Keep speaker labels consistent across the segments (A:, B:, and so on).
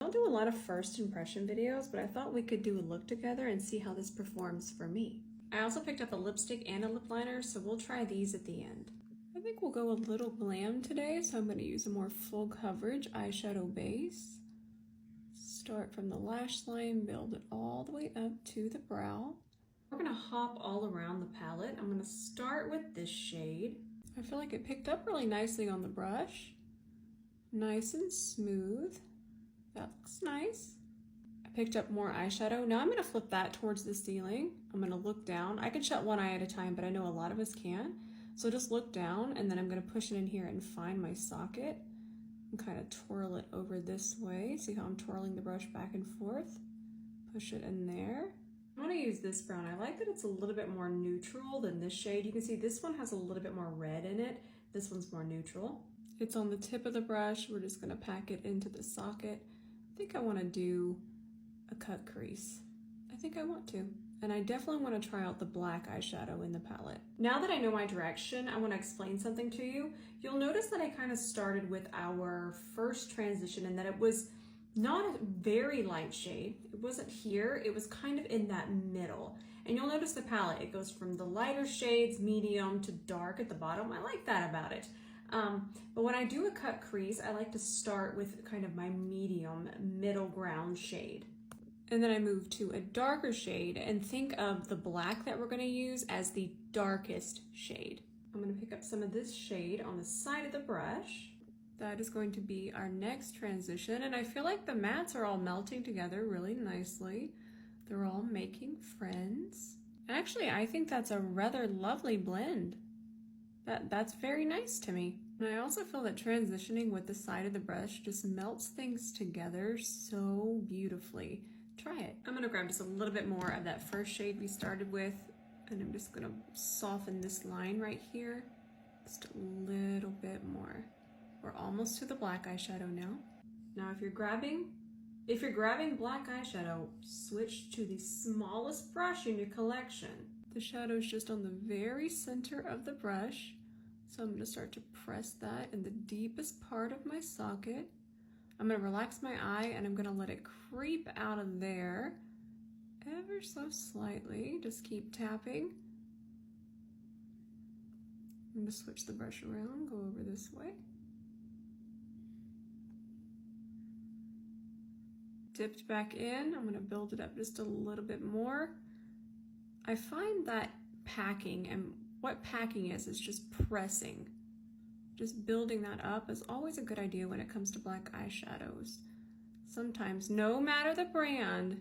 A: don't do a lot of first impression videos, but I thought we could do a look together and see how this performs for me. I also picked up a lipstick and a lip liner, so we'll try these at the end. I think we'll go a little glam today, so I'm going to use a more full coverage eyeshadow base. Start from the lash line, build it all the way up to the brow. We're going to hop all around the palette. I'm going to start with this shade. I feel like it picked up really nicely on the brush. Nice and smooth. That looks nice. I picked up more eyeshadow. Now I'm going to flip that towards the ceiling. I'm going to look down. I can shut one eye at a time, but I know a lot of us can't. So just look down, and then I'm going to push it in here and find my socket and kind of twirl it over this way. See how I'm twirling the brush back and forth? Push it in there. I'm going to use this brown. I like that it's a little bit more neutral than this shade. You can see this one has a little bit more red in it. This one's more neutral. It's on the tip of the brush. We're just going to pack it into the socket. I think I want to do a cut crease. I think I want to. And I definitely want to try out the black eyeshadow in the palette. Now that I know my direction, I want to explain something to you. You'll notice that I kind of started with our first transition and that it was not a very light shade. It wasn't here, it was kind of in that middle. And you'll notice the palette, it goes from the lighter shades, medium to dark at the bottom. I like that about it. But when I do a cut crease, I like to start with kind of my medium middle ground shade. And then I move to a darker shade and think of the black that we're going to use as the darkest shade. I'm going to pick up some of this shade on the side of the brush. That is going to be our next transition, and I feel like the mattes are all melting together really nicely. They're all making friends. And actually, I think that's a rather lovely blend. That's very nice to me. And I also feel that transitioning with the side of the brush just melts things together so beautifully. Try it. I'm gonna grab just a little bit more of that first shade we started with, and I'm just gonna soften this line right here. Just a little bit more. We're almost to the black eyeshadow now. Now if you're grabbing black eyeshadow, switch to the smallest brush in your collection. The shadow's just on the very center of the brush, so I'm gonna start to press that in the deepest part of my socket. I'm going to relax my eye and I'm going to let it creep out of there ever so slightly. Just keep tapping. I'm going to switch the brush around, go over this way. Dipped back in. I'm going to build it up just a little bit more. I find that packing, and what packing is just pressing. Just building that up is always a good idea when it comes to black eyeshadows. Sometimes, no matter the brand,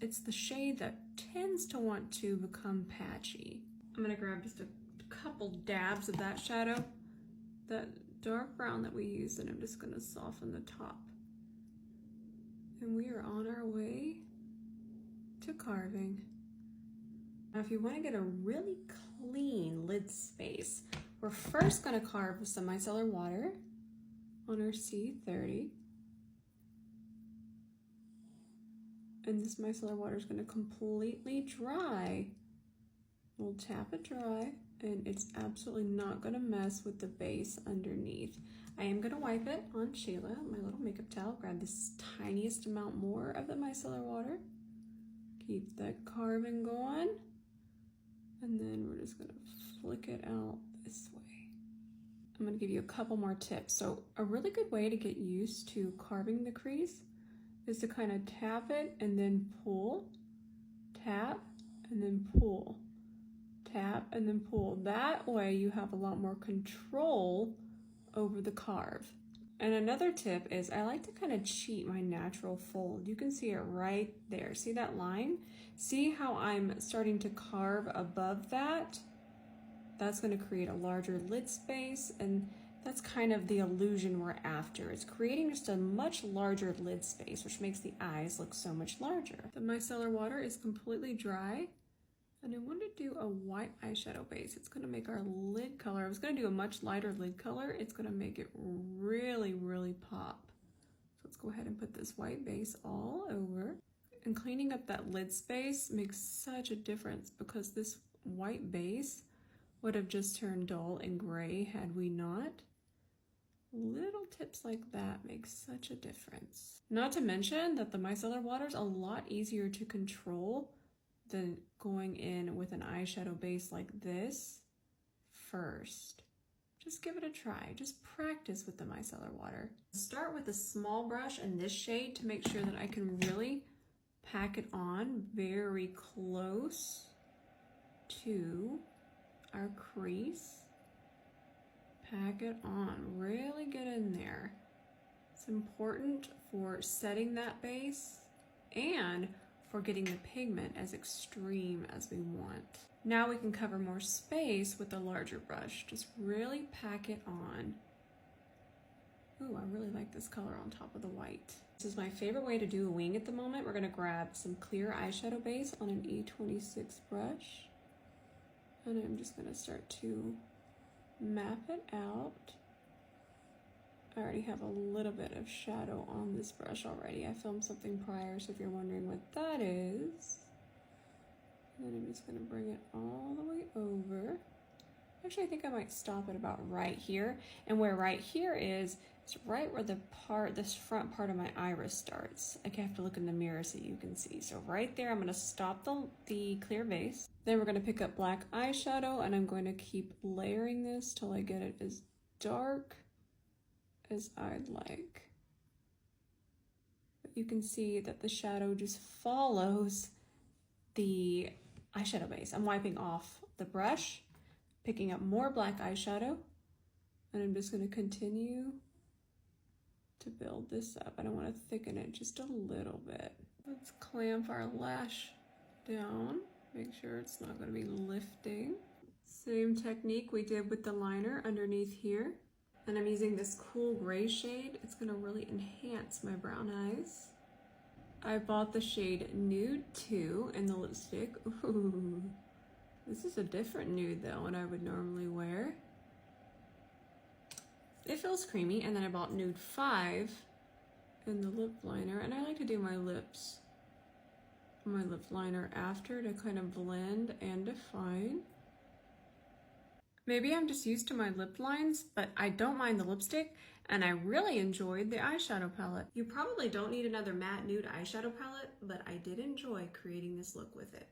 A: it's the shade that tends to want to become patchy. I'm gonna grab just a couple dabs of that shadow, that dark brown that we used, and I'm just gonna soften the top. And we are on our way to carving. Now, if you want to get a really clean lid space, we're first going to carve with some micellar water on our C30. And this micellar water is going to completely dry. We'll tap it dry, and it's absolutely not going to mess with the base underneath. I am going to wipe it on Shayla, my little makeup towel. Grab this tiniest amount more of the micellar water. Keep that carving going. And then we're just going to flick it out this way. I'm going to give you a couple more tips. So a really good way to get used to carving the crease is to kind of tap it and then pull, tap, and then pull, tap, and then pull. That way you have a lot more control over the carve. And another tip is I like to kind of cheat my natural fold. You can see it right there. See that line? See how I'm starting to carve above that? That's going to create a larger lid space, and that's kind of the illusion we're after. It's creating just a much larger lid space, which makes the eyes look so much larger. The micellar water is completely dry, and I want to do a white eyeshadow base. It's going to make our lid color, I was going to do a much lighter lid color. It's going to make it really, really pop. So let's go ahead and put this white base all over. And cleaning up that lid space makes such a difference because this white base would have just turned dull and gray had we not Little tips like that make such a difference. Not to mention that the micellar water is a lot easier to control than going in with an eyeshadow base like this first. Just give it a try. Just practice with the micellar water. Start with a small brush in this shade to make sure that I can really pack it on very close to our crease. Pack it on, really get in there. It's important for setting that base and for getting the pigment as extreme as we want. Now we can cover more space with a larger brush. Just really pack it on. Ooh, I really like this color on top of the white. This is my favorite way to do a wing at the moment. We're gonna grab some clear eyeshadow base on an E26 brush. And I'm just gonna start to map it out. I already have a little bit of shadow on this brush already. I filmed something prior, so if you're wondering what that is. And then I'm just gonna bring it all the way over. Actually, I think I might stop it about right here. And where right here is, it's right where this front part of my iris starts. I have to look in the mirror so you can see. So right there, I'm gonna stop the clear base. Then we're gonna pick up black eyeshadow and I'm going to keep layering this till I get it as dark as I'd like. But you can see that the shadow just follows the eyeshadow base. I'm wiping off the brush, picking up more black eyeshadow, and I'm just going to continue to build this up. I don't want to thicken it just a little bit. Let's clamp our lash down. Make sure it's not going to be lifting. Same technique we did with the liner underneath here. And I'm using this cool gray shade. It's going to really enhance my brown eyes. I bought the shade Nude 2 in the lipstick. Ooh. This is a different nude than what I would normally wear. It feels creamy. And then I bought Nude 5 in the lip liner. And I like to do my lip liner after to kind of blend and define. Maybe I'm just used to my lip lines, but I don't mind the lipstick, and I really enjoyed the eyeshadow palette. You probably don't need another matte nude eyeshadow palette, but I did enjoy creating this look with it.